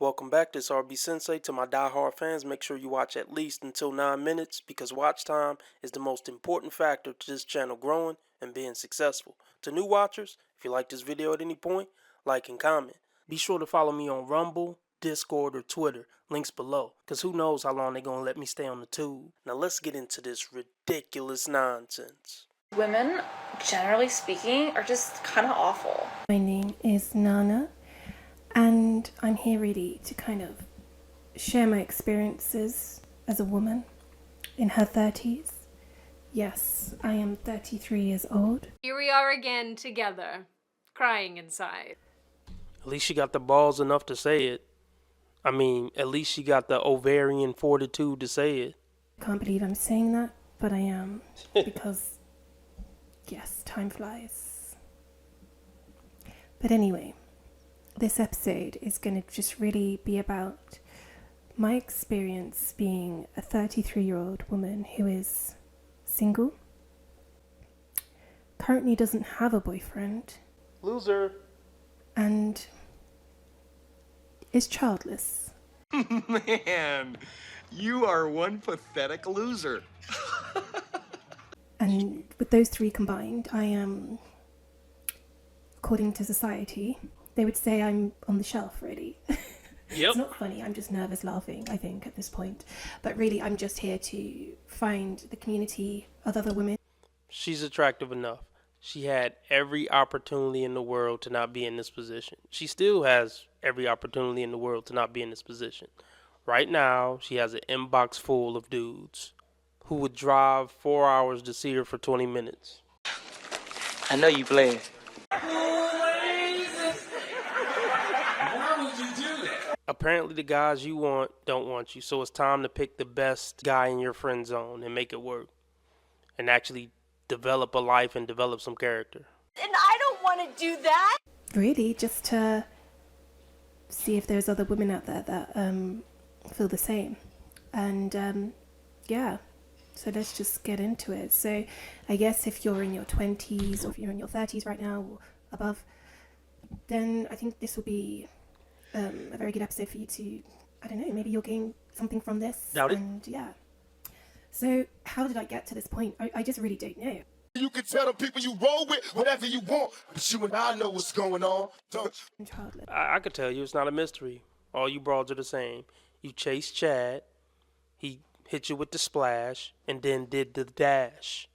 Welcome back, this RB Sensei. To my die-hard fans, make sure you watch at least until 9 minutes because watch time is the most important factor to this channel growing and being successful. To new watchers, if you like this video at any point, like and comment. Be sure to follow me on Rumble, Discord, or Twitter, links below, because who knows how long they're going to let me stay on the tube. Now let's get into this ridiculous nonsense. Women, generally speaking, are just kind of awful. My name is Nana, and I'm here really to kind of share my experiences as a woman in her 30s. Yes, I am 33 years old. Here we are again together, crying inside. At least she got the balls enough to say it. I mean, at least she got the ovarian fortitude to say it. I can't believe I'm saying that, but I am, because, yes, time flies. But anyway, this episode is going to just really be about my experience being a 33-year-old woman who is single, currently doesn't have a boyfriend, Loser. and is childless. Man, you are one pathetic loser. And with those three combined, I am, according to society, they would say I'm on the shelf, really. Yep. It's not funny, I'm just nervous laughing, I think, at this point. But really, I'm just here to find the community of other women. She's attractive enough. She had every opportunity in the world to not be in this position. She still has every opportunity in the world to not be in this position. Right now, she has an inbox full of dudes who would drive 4 hours to see her for 20 minutes. I know you playing. Apparently the guys you want don't want you, so it's time to pick the best guy in your friend zone and make it work. And actually develop a life and develop some character. And I don't want to do that. Really, just to see if there's other women out there that feel the same. And yeah, so let's just get into it. So I guess if you're in your 20s or if you're in your 30s right now or above, then I think this will be a very good episode for you to, I don't know, maybe you'll gain something from this. Doubt it. And yeah. So how did I get to this point? I just really don't know. You can tell the people you roll with whatever you want, but you and I know what's going on, don't you? I'm childless. I could tell you it's not a mystery. All you broads are the same. You chased Chad, he hit you with the splash, and then did the dash.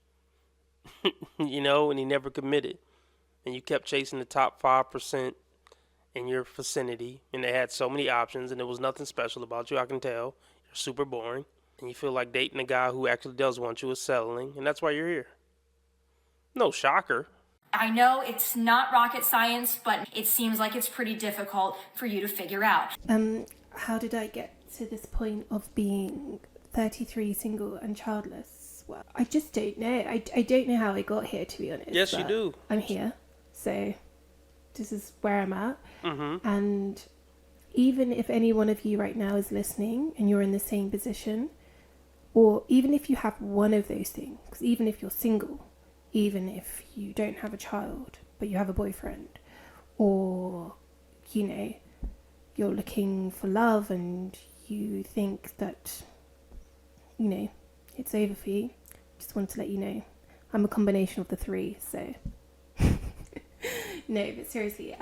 You know, and he never committed. And you kept chasing the top 5% in your vicinity, and they had so many options, and there was nothing special about you, I can tell. You're super boring, and you feel like dating a guy who actually does want you is settling, and that's why you're here. No shocker. I know it's not rocket science, but it seems like it's pretty difficult for you to figure out. How did I get to this point of being 33, single and childless? Well, I just don't know. I don't know how I got here, to be honest. Yes, you do. I'm here, so this is where I'm at. Mm-hmm. And even if any one of you right now is listening and you're in the same position, or even if you have one of those things, even if you're single, even if you don't have a child but you have a boyfriend, or you know, you're looking for love and you think that, you know, it's over for you, just wanted to let you know I'm a combination of the three. So no, but seriously,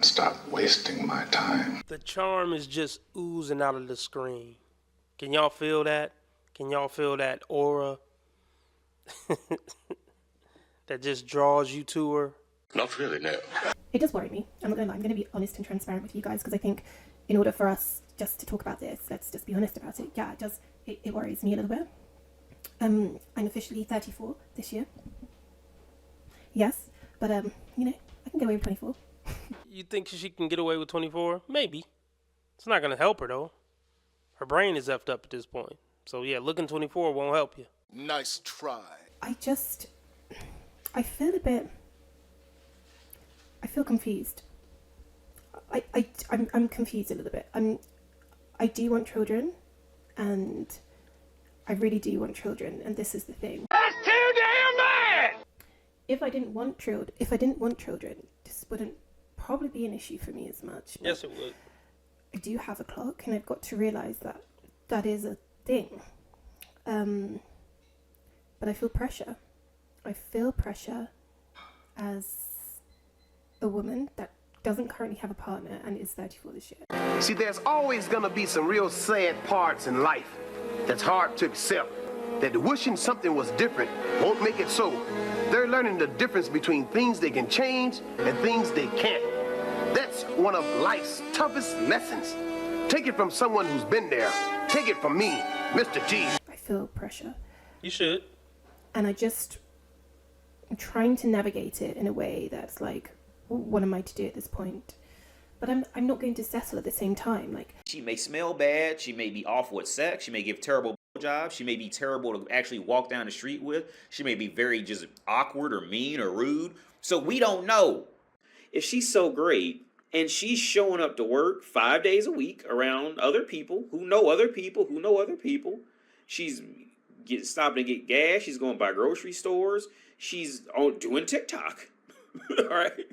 Stop wasting my time. The charm is just oozing out of the screen. Can y'all feel that? Can y'all feel that aura that just draws you to her? Not really, no. it does worry me. I'm not gonna lie. I'm gonna be honest and transparent with you guys, because I think in order for us just to talk about this, let's just be honest about it. Yeah, it does. It worries me a little bit. I'm officially 34 this year. Yes, but you know, I can get away with 24. You think she can get away with 24? Maybe. It's not gonna help her though. Her brain is effed up at this point. So yeah, looking 24 won't help you. Nice try. I feel confused. I'm confused a little bit. I do want children, and I really do want children, and this is the thing. That's too damn bad! If I didn't want children, this wouldn't probably be an issue for me as much. Yes, it would. I do have a clock, and I've got to realise that that is a thing. But I feel pressure. I feel pressure as a woman that doesn't currently have a partner and is 34 this year. See, there's always gonna be some real sad parts in life that's hard to accept. That wishing something was different won't make it so. They're learning the difference between things they can change and things they can't. That's one of life's toughest lessons. Take it from someone who's been there. Take it from me, Mr. G. I feel pressure. You should. And I'm trying to navigate it in a way that's like, what am I to do at this point? But I'm not going to settle at the same time. Like, she may smell bad, she may be awful at sex, she may give terrible jobs, she may be terrible to actually walk down the street with, she may be very just awkward or mean or rude. So we don't know. If she's so great and she's showing up to work 5 days a week around other people who know other people who know other people, she's stopping to get gas, she's going by grocery stores, she's doing TikTok. All right.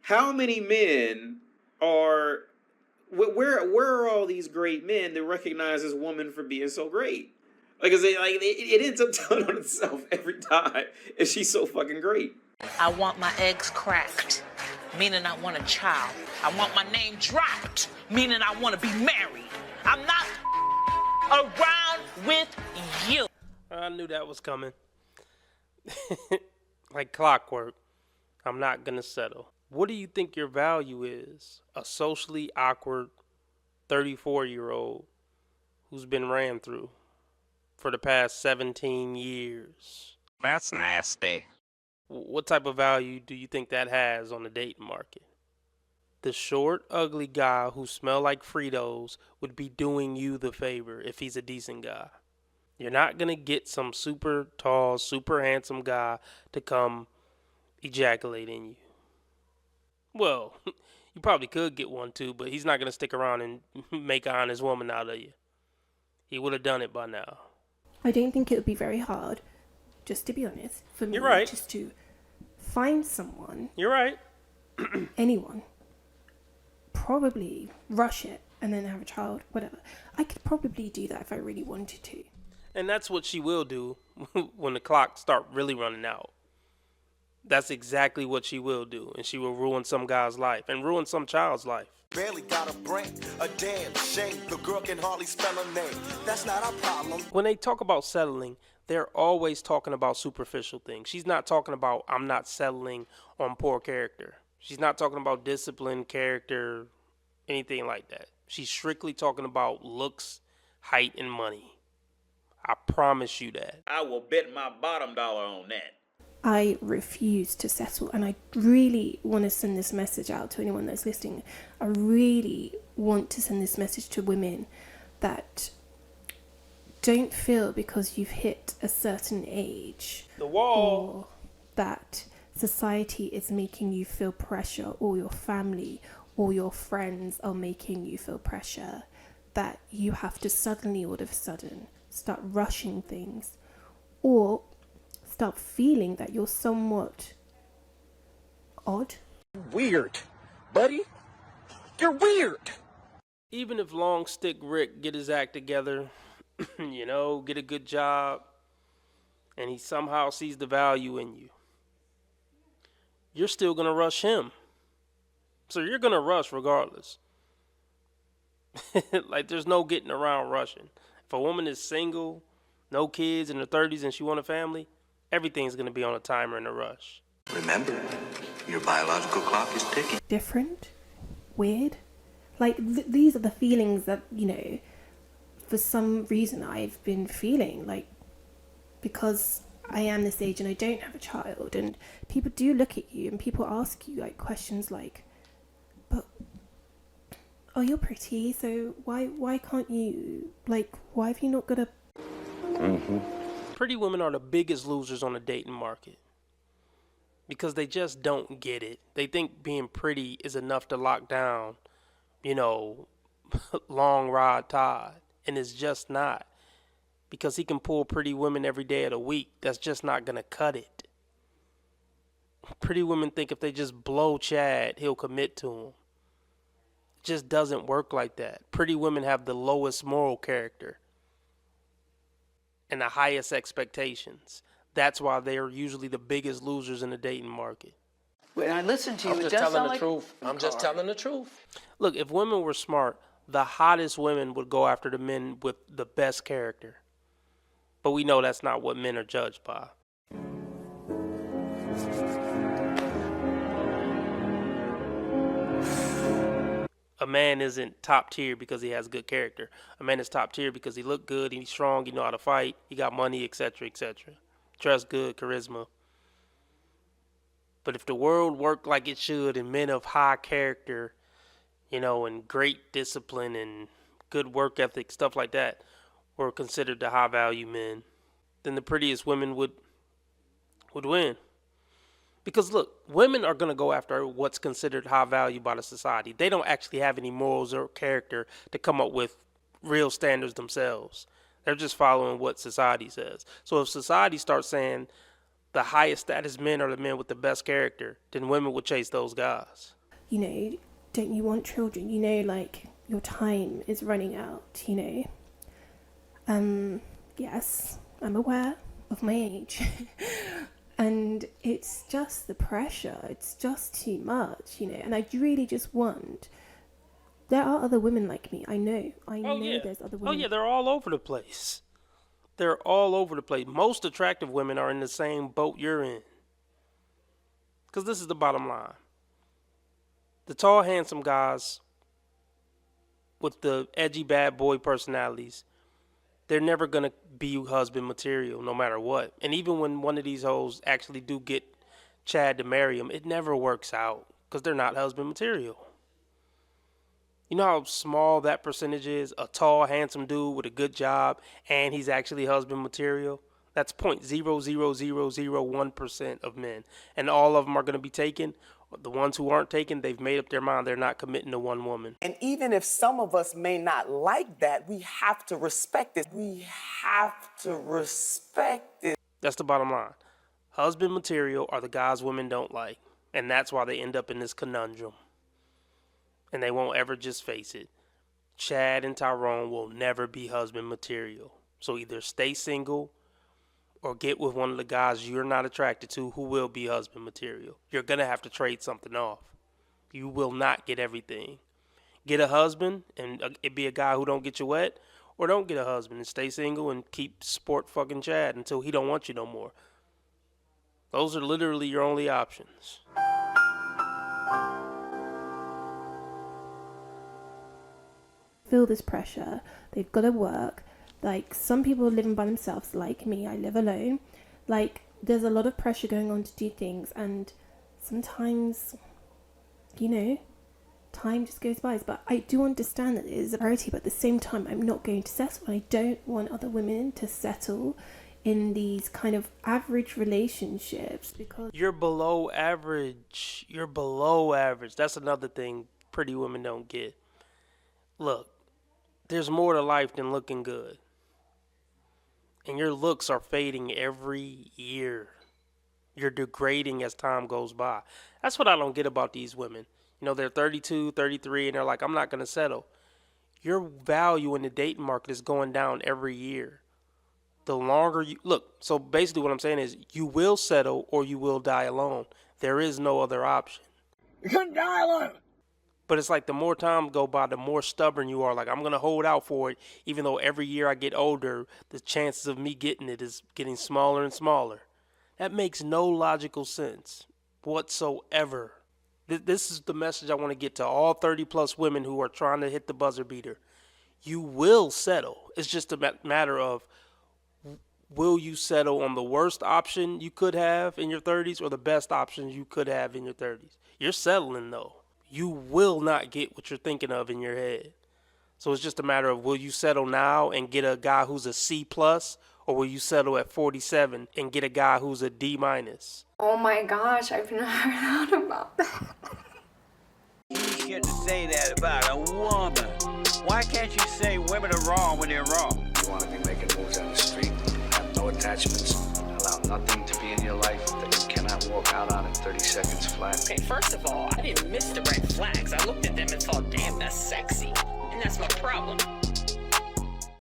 How many men are, where are all these great men that recognize this woman for being so great? Because it ends up telling on itself every time if she's so fucking great. I want my eggs cracked, meaning I want a child. I want my name dropped, meaning I want to be married. I'm not around with you. I knew that was coming. Like clockwork. I'm not gonna settle. What do you think your value is? A socially awkward 34-year-old who's been ran through for the past 17 years. That's nasty. What type of value do you think that has on the dating market? The short, ugly guy who smell like Fritos would be doing you the favor if he's a decent guy. You're not gonna get some super tall, super handsome guy to come ejaculate in you. Well, you probably could get one too, but he's not going to stick around and make an honest woman out of you. He would have done it by now. I don't think it would be very hard, just to be honest, for me You're right. just to find someone. You're right. Anyone. Probably rush it and then have a child, whatever. I could probably do that if I really wanted to. And that's what she will do when the clock start really running out. That's exactly what she will do, and she will ruin some guy's life and ruin some child's life. Barely got a brain, a damn shame. The girl can hardly spell her name. That's not our problem. When they talk about settling, they're always talking about superficial things. She's not talking about, I'm not settling on poor character. She's not talking about discipline, character, anything like that. She's strictly talking about looks, height, and money. I promise you that. I will bet my bottom dollar on that. I refuse to settle, and I really want to send this message out to anyone that's listening. I really want to send this message to women that don't feel because you've hit a certain age, The wall. or that society is making you feel pressure, or your family or your friends are making you feel pressure, that you have to suddenly, all of a sudden, start rushing things, or start feeling that you're somewhat odd. Weird. Buddy, you're weird. Even if Long Stick Rick get his act together, get a good job, and he somehow sees the value in you, you're still going to rush him. So you're going to rush regardless. Like, there's no getting around rushing. If a woman is single, no kids, in her 30s, and she want a family, everything's going to be on a timer in a rush. Remember, your biological clock is ticking. Different, weird. Like, these are the feelings that, for some reason I've been feeling, like, because I am this age and I don't have a child, and people do look at you and people ask you, like, questions like, but, oh, you're pretty, so why can't you, like, why have you not got a... Pretty women are the biggest losers on the dating market because they just don't get it. They think being pretty is enough to lock down, long rod Todd, and it's just not, because he can pull pretty women every day of the week. That's just not gonna cut it. Pretty women think if they just blow Chad, he'll commit to them. just doesn't work like that. Pretty women have the lowest moral character and the highest expectations. That's why they are usually the biggest losers in the dating market. When I listen to you, I'm just telling the truth. I'm just telling the truth. Look, if women were smart, the hottest women would go after the men with the best character. But we know that's not what men are judged by. A man isn't top tier because he has good character. A man is top tier because he look good, he's strong, he know how to fight, he got money, etc., etc. Dress good, charisma. But if the world worked like it should and men of high character, and great discipline and good work ethic, stuff like that, were considered the high value men, then the prettiest women would win. Because look, women are going to go after what's considered high value by the society. They don't actually have any morals or character to come up with real standards themselves. They're just following what society says. So if society starts saying the highest status men are the men with the best character, then women would chase those guys. Don't you want children? Your time is running out, Yes, I'm aware of my age. And it's just the pressure. It's just too much, And I really just want... There are other women like me. I know there's other women. Oh, yeah, they're all over the place. They're all over the place. Most attractive women are in the same boat you're in. Because this is the bottom line. The tall, handsome guys with the edgy bad boy personalities, they're never going to be husband material no matter what. And even when one of these hoes actually do get Chad to marry him, it never works out because they're not husband material. You know how small that percentage is? A tall, handsome dude with a good job and he's actually husband material? That's 0.00001% of men. And all of them are going to be taken. The ones who aren't taken, they've made up their mind. They're not committing to one woman. And even if some of us may not like that, we have to respect it. We have to respect it. That's the bottom line. Husband material are the guys women don't like. And that's why they end up in this conundrum. And they won't ever just face it. Chad and Tyrone will never be husband material. So either stay single or get with one of the guys you're not attracted to who will be husband material. You're going to have to trade something off. You will not get everything. Get a husband and it be a guy who don't get you wet, or don't get a husband and stay single and keep sport fucking Chad until he don't want you no more. Those are literally your only options. Feel this pressure. They've got to work. Some people are living by themselves, like me. I live alone. There's a lot of pressure going on to do things, and sometimes, time just goes by. But I do understand that it is a priority, but at the same time, I'm not going to settle. I don't want other women to settle in these kind of average relationships because... You're below average. You're below average. That's another thing pretty women don't get. Look, there's more to life than looking good. And your looks are fading every year. You're degrading as time goes by. That's what I don't get about these women. They're 32, 33, and they're like, I'm not going to settle. Your value in the dating market is going down every year. The longer you... Look, so basically what I'm saying is you will settle or you will die alone. There is no other option. You couldn't die alone. But it's like the more time go by, the more stubborn you are. Like, I'm going to hold out for it, even though every year I get older, the chances of me getting it is getting smaller and smaller. That makes no logical sense whatsoever. This is the message I want to get to all 30-plus women who are trying to hit the buzzer beater. You will settle. It's just a matter of, will you settle on the worst option you could have in your 30s or the best option you could have in your 30s? You're settling, though. You will not get what you're thinking of in your head. So it's just a matter of, will you settle now and get a guy who's a C+, or will you settle at 47 and get a guy who's a D-? Oh my gosh, I've never thought about that. You get to say that about a woman. Why can't you say women are wrong when they're wrong? You want to be making moves on the street, have no attachments, allow nothing to be in your life that you cannot walk out on in 30 seconds flat. Okay, first of all, I didn't miss the red flags. I looked at them and thought, damn, that's sexy. And that's my problem.